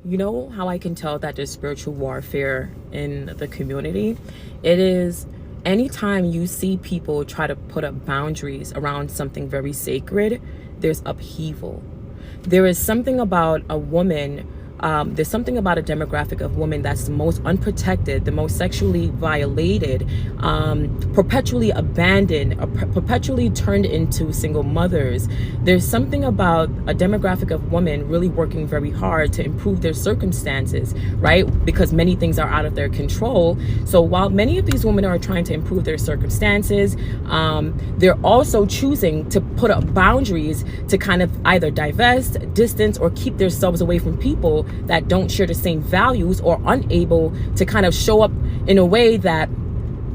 You know how I can tell that there's spiritual warfare in the community? It is anytime you see people try to put up boundaries around something very sacred, there's upheaval. There is something about a woman, there's something about a demographic of women that's the most unprotected, the most sexually violated, perpetually abandoned, perpetually turned into single mothers. There's something about a demographic of women really working very hard to improve their circumstances, right? Because many things are out of their control. So while many of these women are trying to improve their circumstances, they're also choosing to put up boundaries to kind of either divest, distance, or keep themselves away from people that don't share the same values or unable to kind of show up in a way that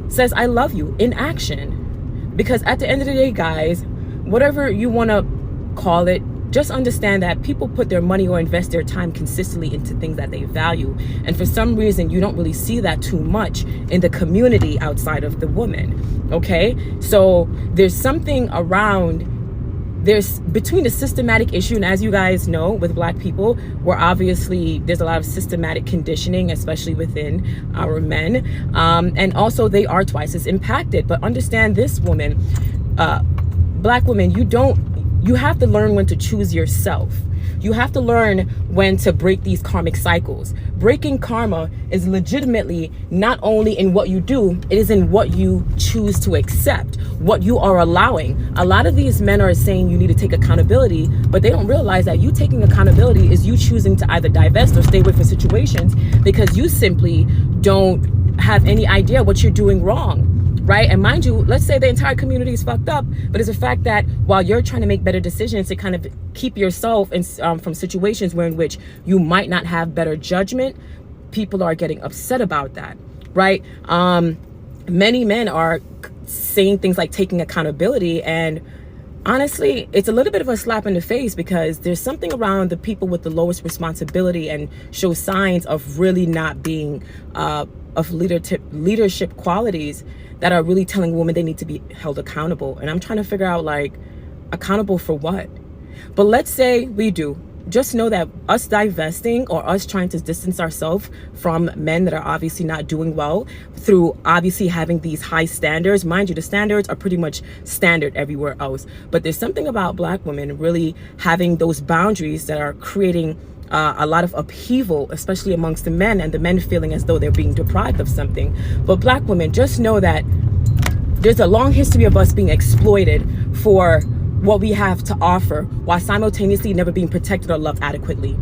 says I love you in action. Because at the end of the day, guys, whatever you want to call it, just understand that people put their money or invest their time consistently into things that they value. And for some reason, you don't really see that too much in the community outside of the woman. Okay, so there's something around, there's between the systematic issue, and as you guys know, with Black people, where obviously there's a lot of systematic conditioning, especially within our men, and also they are twice as impacted. But understand this, woman, Black women, you have to learn when to choose yourself. You have to learn when to break these karmic cycles. Breaking karma is legitimately not only in what you do, it is in what you choose to accept, what you are allowing. A lot of these men are saying you need to take accountability, but they don't realize that you taking accountability is you choosing to either divest or stay away from situations because you simply don't have any idea what you're doing wrong. Right? And mind you, let's say the entire community is fucked up, but it's a fact that while you're trying to make better decisions to kind of keep yourself in, from situations where in which you might not have better judgment, people are getting upset about that, right? Many men are saying things like taking accountability, and honestly, it's a little bit of a slap in the face because there's something around the people with the lowest responsibility and show signs of really not being of leadership qualities that are really telling women they need to be held accountable. And I'm trying to figure out, like, accountable for what? But let's say we do. Just know that us divesting or us trying to distance ourselves from men that are obviously not doing well through obviously having these high standards. Mind you, the standards are pretty much standard everywhere else. But there's something about Black women really having those boundaries that are creating a lot of upheaval, especially amongst the men, and the men feeling as though they're being deprived of something. But Black women, just know that there's a long history of us being exploited for what we have to offer while simultaneously never being protected or loved adequately.